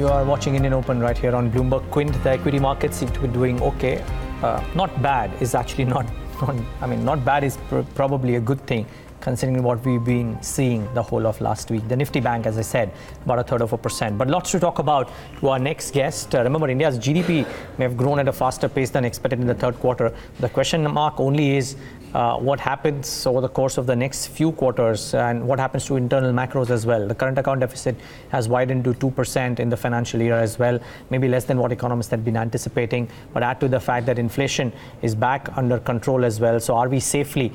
You are watching Indian Open right here on Bloomberg Quint. The equity markets seem to be doing okay. Not bad is actually not bad is probably a good thing considering what we've been seeing the whole of last week. The Nifty Bank, as I said, about 1/3%. But lots to talk about to our next guest. Remember, India's GDP may have grown at a faster pace than expected in the third quarter. The question mark only is what happens over the course of the next few quarters and what happens to internal macros as well. The current account deficit has widened to 2% in the financial year as well, maybe less than what economists had been anticipating, but add to the fact that inflation is back under control as well. So are we safely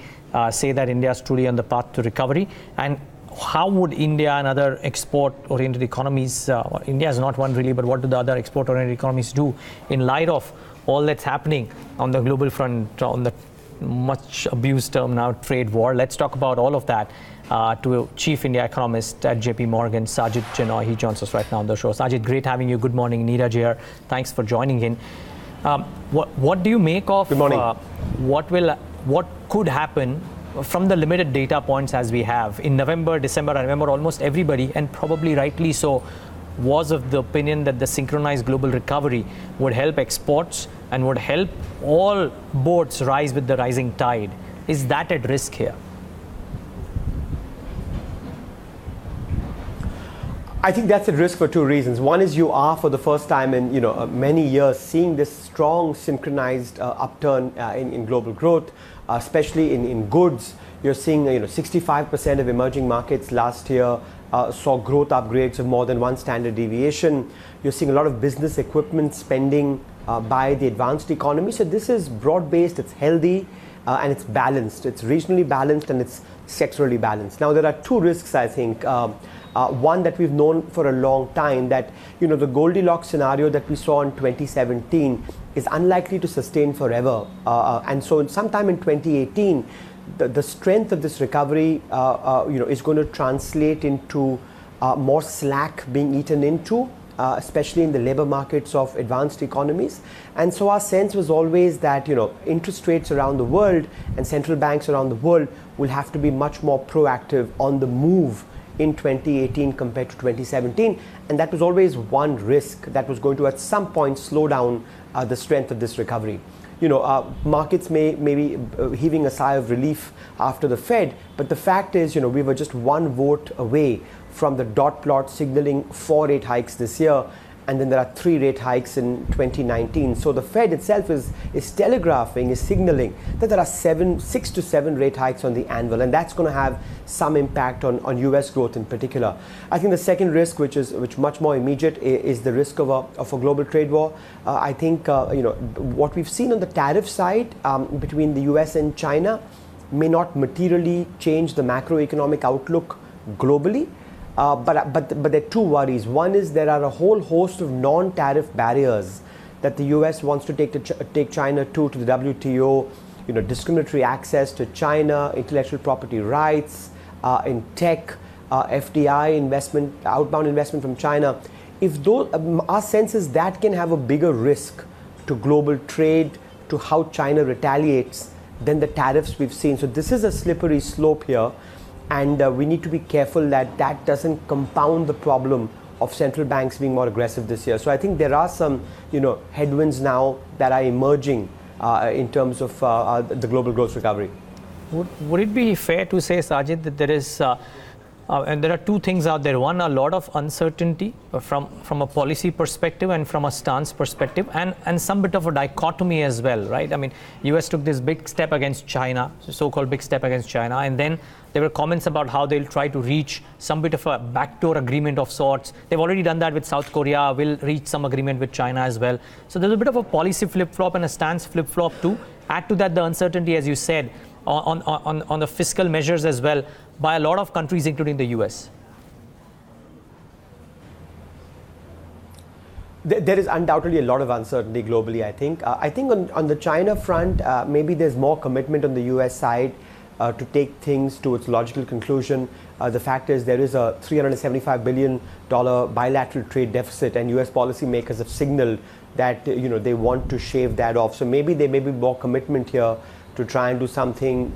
say that India is truly on the path to recovery? And how would India and other export-oriented economies, India is not one really, but what do the other export-oriented economies do in light of all that's happening on the global front, on the much abused term now, trade war? Let's talk about all of that to Chief India Economist at J.P.Morgan, Sajjid Chinoy. He joins us right now on the show. Sajjid, great having you. Good morning. Neeraj here. Thanks for joining in. What do you make of what could happen from the limited data points as we have? In November, December, I remember almost everybody, and probably rightly so, was of the opinion that the synchronized global recovery would help exports and would help all boats rise with the rising tide. Is that at risk here? I think that's at risk for two reasons. One is you are, for the first time in many years, seeing this strong synchronized upturn in global growth, especially in goods. You're seeing 65% of emerging markets last year saw growth upgrades of more than one standard deviation. You're seeing a lot of business equipment spending by the advanced economy. So this is broad-based, it's healthy, and it's balanced. It's regionally balanced and it's sectorally balanced. Now, there are two risks, I think. One that we've known for a long time, that the Goldilocks scenario that we saw in 2017 is unlikely to sustain forever. And so sometime in 2018, the strength of this recovery is going to translate into more slack being eaten into, especially in the labor markets of advanced economies. And so our sense was always that interest rates around the world and central banks around the world will have to be much more proactive on the move in 2018 compared to 2017, and that was always one risk that was going to at some point slow down the strength of this recovery. Markets may be heaving a sigh of relief after the Fed, but the fact is, we were just one vote away from the dot plot signaling 4 rate hikes this year, and then there are 3 rate hikes in 2019. So the Fed itself is telegraphing, is signaling that there are 6 to 7 rate hikes on the anvil, and that's going to have some impact on US growth in particular. I think the second risk, which much more immediate, is the risk of a global trade war. I think what we've seen on the tariff side between the US and China may not materially change the macroeconomic outlook globally. But there are two worries. One is there are a whole host of non-tariff barriers that the US wants to take China to the WTO, discriminatory access to China, intellectual property rights, in tech, FDI investment, outbound investment from China. If those, our sense is that can have a bigger risk to global trade, to how China retaliates, than the tariffs we've seen. So this is a slippery slope here. And we need to be careful that doesn't compound the problem of central banks being more aggressive this year. So I think there are some, headwinds now that are emerging in terms of the global growth recovery. Would it be fair to say, Sajjid, that there is, and there are two things out there. One, a lot of uncertainty from a policy perspective and from a stance perspective, and some bit of a dichotomy as well, right? I mean, US took this big step against China, so-called big step against China, and then there were comments about how they'll try to reach some bit of a backdoor agreement of sorts. They've already done that with South Korea, will reach some agreement with China as well. So there's a bit of a policy flip-flop and a stance flip-flop too. Add to that the uncertainty, as you said, on the fiscal measures as well by a lot of countries, including the US. There is undoubtedly a lot of uncertainty globally, I think. I think on the China front, maybe there's more commitment on the US side to take things to its logical conclusion. The fact is there is a $375 billion bilateral trade deficit, and US policymakers have signaled that they want to shave that off. So maybe there may be more commitment here to try and do something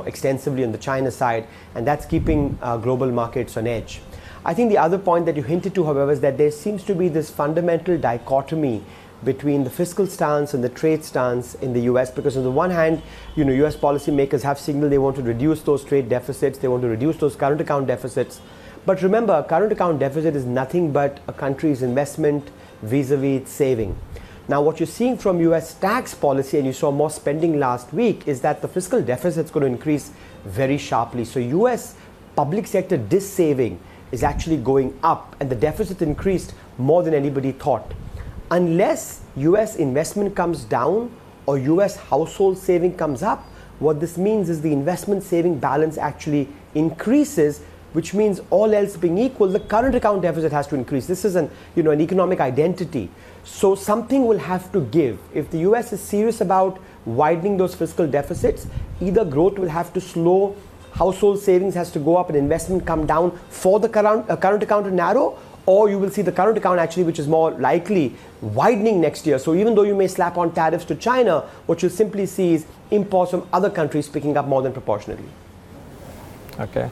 extensively on the China side, and that's keeping global markets on edge. I think the other point that you hinted to, however, is that there seems to be this fundamental dichotomy between the fiscal stance and the trade stance in the US, because on the one hand, US policymakers have signaled they want to reduce those trade deficits, they want to reduce those current account deficits. But remember, a current account deficit is nothing but a country's investment vis-a-vis its saving. Now, what you're seeing from US tax policy, and you saw more spending last week, is that the fiscal deficit is going to increase very sharply. So US public sector dis-saving is actually going up, and the deficit increased more than anybody thought. Unless US investment comes down or US household saving comes up, what this means is the investment saving balance actually increases, which means all else being equal, the current account deficit has to increase. This is an economic identity. So something will have to give. If the US is serious about widening those fiscal deficits, either growth will have to slow, household savings has to go up, and investment come down for the current account to narrow, or you will see the current account actually, which is more likely, widening next year. So even though you may slap on tariffs to China, what you'll simply see is imports from other countries picking up more than proportionately. Okay.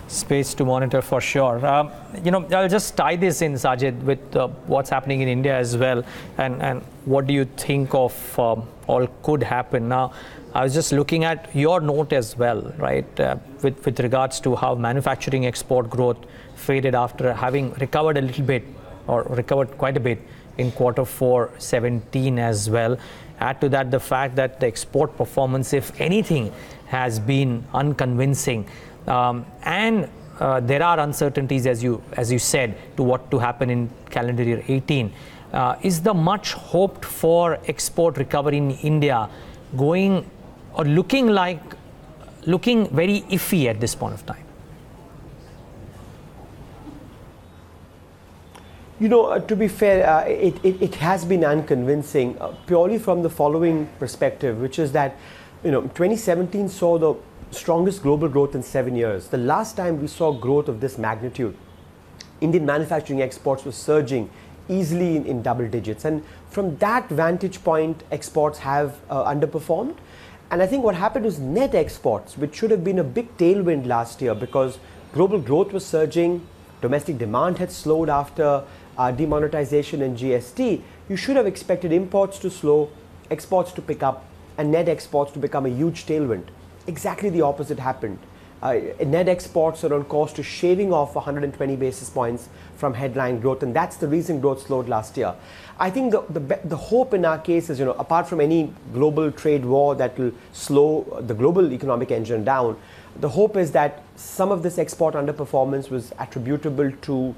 Space to monitor for sure. I'll just tie this in, Sajjid, with what's happening in India as well, and what do you think of all could happen. Now, I was just looking at your note as well, right, with regards to how manufacturing export growth faded after having recovered a little bit, or recovered quite a bit in quarter 4 17 as well. Add to that the fact that the export performance, if anything, has been unconvincing. And there are uncertainties, as you said, to what to happen in calendar year 18. Is the much hoped for export recovery in India going or looking very iffy at this point of time? To be fair, it has been unconvincing purely from the following perspective, which is that 2017 saw the strongest global growth in 7 years. The last time we saw growth of this magnitude, Indian manufacturing exports were surging easily in double digits. And from that vantage point, exports have underperformed. And I think what happened was net exports, which should have been a big tailwind last year because global growth was surging, domestic demand had slowed after demonetization and GST. You should have expected imports to slow, exports to pick up, and net exports to become a huge tailwind. Exactly the opposite happened. Net exports are on course to shaving off 120 basis points from headline growth, and that's the reason growth slowed last year. I think the hope in our case is, apart from any global trade war that will slow the global economic engine down, the hope is that some of this export underperformance was attributable to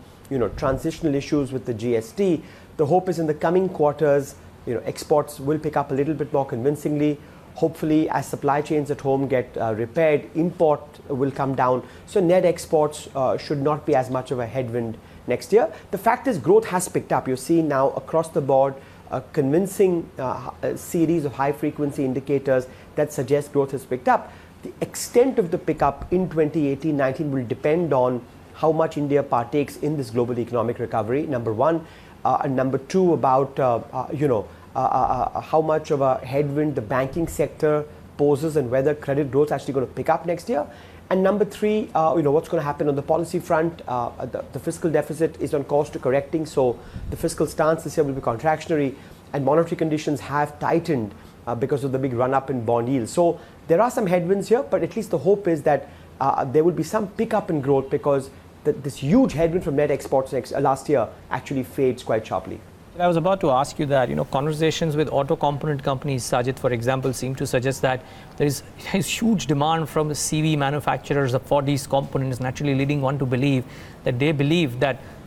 transitional issues with the GST. The hope is in the coming quarters, exports will pick up a little bit more convincingly. Hopefully, as supply chains at home get repaired, import will come down. So net exports should not be as much of a headwind next year. The fact is, growth has picked up. You're seeing now across the board a convincing series of high-frequency indicators that suggest growth has picked up. The extent of the pickup in 2018-19 will depend on how much India partakes in this global economic recovery, number one. And number two, about how much of a headwind the banking sector poses and whether credit growth is actually going to pick up next year. And number three, what's going to happen on the policy front. The fiscal deficit is on course to correcting, so the fiscal stance this year will be contractionary, and monetary conditions have tightened because of the big run-up in bond yields. So there are some headwinds here, but at least the hope is that there will be some pickup in growth because this huge headwind from net exports last year actually fades quite sharply. I was about to ask you that, conversations with auto component companies, Sajjid, for example, seem to suggest that there is huge demand from the CV manufacturers for these components, naturally leading one to believe that there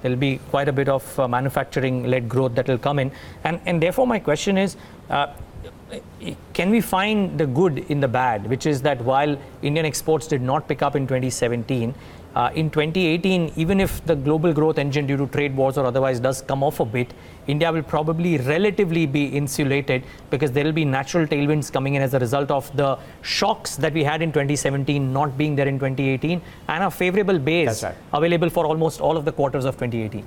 will be quite a bit of manufacturing-led growth that will come in. And therefore, my question is, can we find the good in the bad, which is that while Indian exports did not pick up in 2017, in 2018, even if the global growth engine due to trade wars or otherwise does come off a bit, India will probably relatively be insulated because there will be natural tailwinds coming in as a result of the shocks that we had in 2017 not being there in 2018 and a favorable base available for almost all of the quarters of 2018.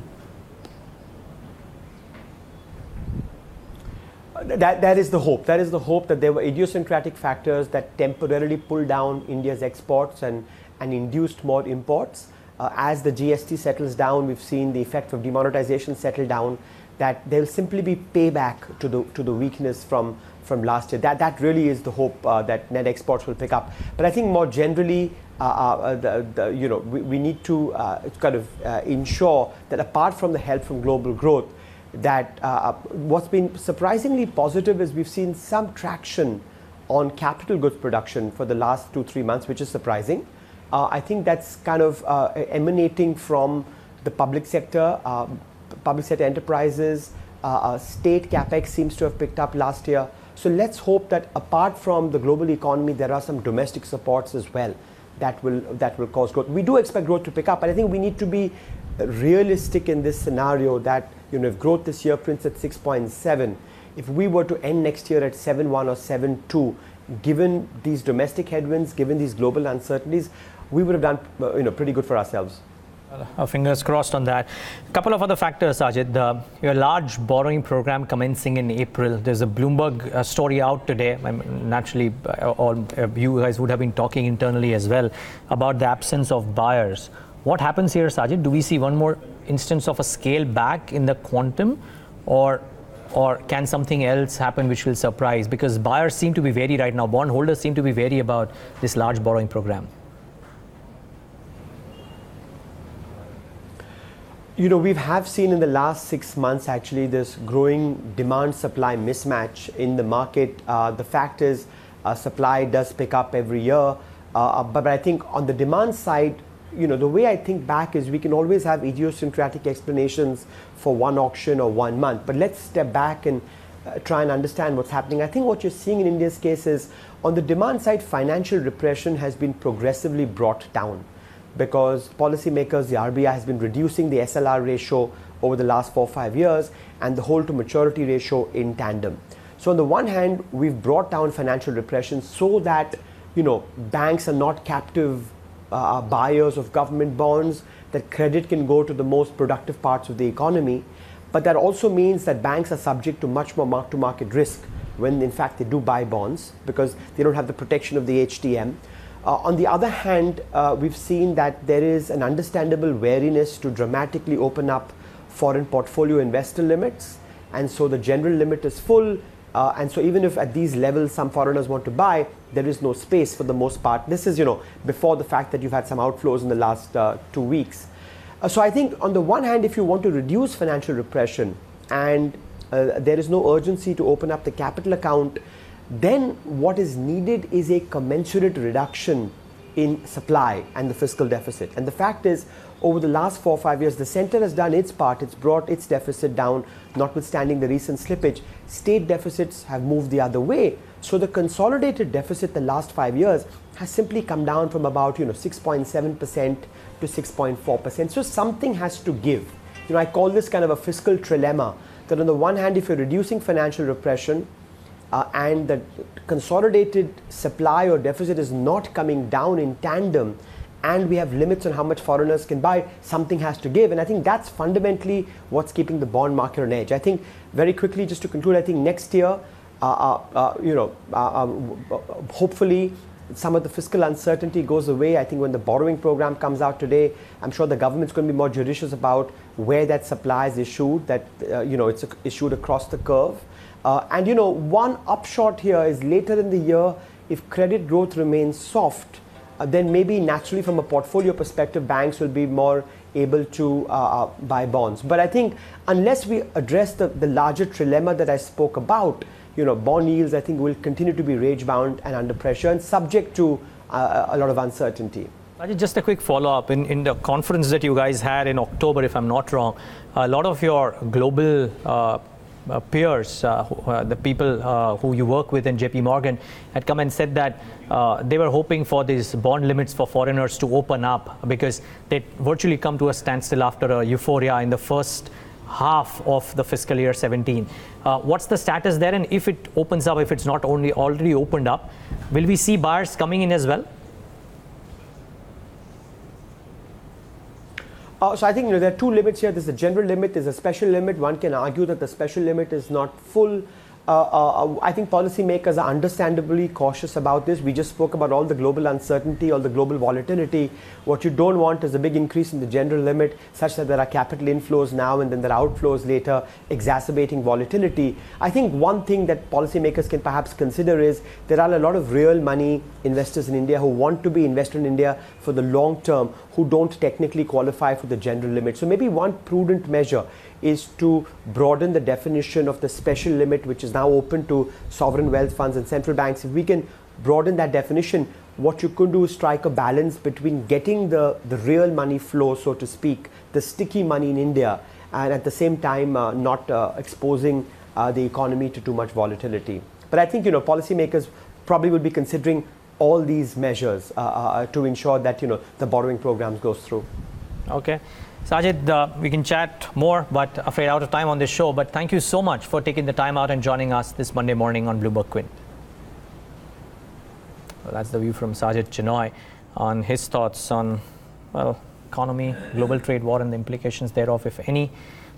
That is the hope. That is the hope that there were idiosyncratic factors that temporarily pulled down India's exports and induced more imports. as the GST settles down, we've seen the effect of demonetization settle down, that there'll simply be payback to the weakness from last year. That really is the hope, that net exports will pick up. But I think more generally, we need to kind of ensure that apart from the help from global growth, that what's been surprisingly positive is we've seen some traction on capital goods production for the last 2-3 months, which is surprising. I think that's kind of emanating from the public sector enterprises. State capex seems to have picked up last year. So let's hope that apart from the global economy, there are some domestic supports as well that will cause growth. We do expect growth to pick up, but I think we need to be realistic in this scenario that, if growth this year prints at 6.7, if we were to end next year at 7.1 or 7.2, given these domestic headwinds, given these global uncertainties, we would have done pretty good for ourselves. Fingers crossed on that. A couple of other factors, Sajjid. Your large borrowing program commencing in April. There's a Bloomberg story out today. Naturally, all you guys would have been talking internally as well about the absence of buyers. What happens here, Sajjid? Do we see one more instance of a scale back in the quantum, or can something else happen which will surprise? Because buyers seem to be wary right now. Bondholders seem to be wary about this large borrowing program. We have seen in the last 6 months actually this growing demand-supply mismatch in the market. The fact is supply does pick up every year, but I think on the demand side, the way I think back is we can always have idiosyncratic explanations for one auction or 1 month, but let's step back and try and understand what's happening. I think what you're seeing in India's case is on the demand side, financial repression has been progressively brought down, because policymakers, the RBI, has been reducing the SLR ratio over the last 4 or 5 years and the hold to maturity ratio in tandem. So on the one hand, we've brought down financial repression so that banks are not captive buyers of government bonds, that credit can go to the most productive parts of the economy. But that also means that banks are subject to much more mark-to-market risk when in fact they do buy bonds, because they don't have the protection of the HTM. On the other hand, we've seen that there is an understandable wariness to dramatically open up foreign portfolio investor limits, and so the general limit is full, and so even if at these levels some foreigners want to buy, there is no space for the most part. This is before the fact that you've had some outflows in the last 2 weeks. So I think on the one hand, if you want to reduce financial repression and there is no urgency to open up the capital account, then what is needed is a commensurate reduction in supply and the fiscal deficit. And the fact is, over the last 4 or 5 years, the center has done its part. It's brought its deficit down, notwithstanding the recent slippage. State deficits have moved the other way. So the consolidated deficit the last 5 years has simply come down from about 6.7% to 6.4%. So something has to give. I call this kind of a fiscal trilemma, that on the one hand, if you're reducing financial repression, and the consolidated supply or deficit is not coming down in tandem, and we have limits on how much foreigners can buy, something has to give. And I think that's fundamentally what's keeping the bond market on edge. I think very quickly, just to conclude, I think next year, hopefully some of the fiscal uncertainty goes away. I think when the borrowing program comes out today, I'm sure the government's going to be more judicious about where that supply is issued, that it's issued across the curve. And one upshot here is later in the year, if credit growth remains soft, then maybe naturally from a portfolio perspective, banks will be more able to buy bonds. But I think unless we address the larger trilemma that I spoke about, bond yields, I think, will continue to be range-bound and under pressure and subject to a lot of uncertainty. Just a quick follow-up. In the conference that you guys had in October, if I'm not wrong, a lot of your global peers, the people who you work with in J.P.Morgan, had come and said that they were hoping for these bond limits for foreigners to open up, because they virtually come to a standstill after a euphoria in the first half of the fiscal year 17. What's the status there? And if it opens up, if it's not only already opened up, will we see buyers coming in as well? So I think there are two limits here. There's a general limit, there's a special limit. One can argue that the special limit is not full. I think policymakers are understandably cautious about this. We just spoke about all the global uncertainty, all the global volatility. What you don't want is a big increase in the general limit such that there are capital inflows now and then there are outflows later, exacerbating volatility. I think one thing that policymakers can perhaps consider is there are a lot of real money investors in India who want to be invested in India for the long term, who don't technically qualify for the general limit. So maybe one prudent measure is to broaden the definition of the special limit, which is now open to sovereign wealth funds and central banks. If we can broaden that definition, what you could do is strike a balance between getting the real money flow, so to speak, the sticky money in India, and at the same time not exposing the economy to too much volatility. But I think policymakers probably would be considering all these measures to ensure that the borrowing programs goes through. Okay. Sajjid, we can chat more, but afraid out of time on this show. But thank you so much for taking the time out and joining us this Monday morning on Bloomberg Quint. Well, that's the view from Sajjid Chinoy on his thoughts on, well, economy, global trade war and the implications thereof, if any.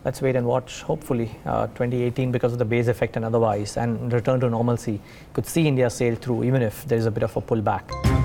Let's wait and watch. Hopefully 2018, because of the base effect and otherwise, and return to normalcy, could see India sail through even if there is a bit of a pullback.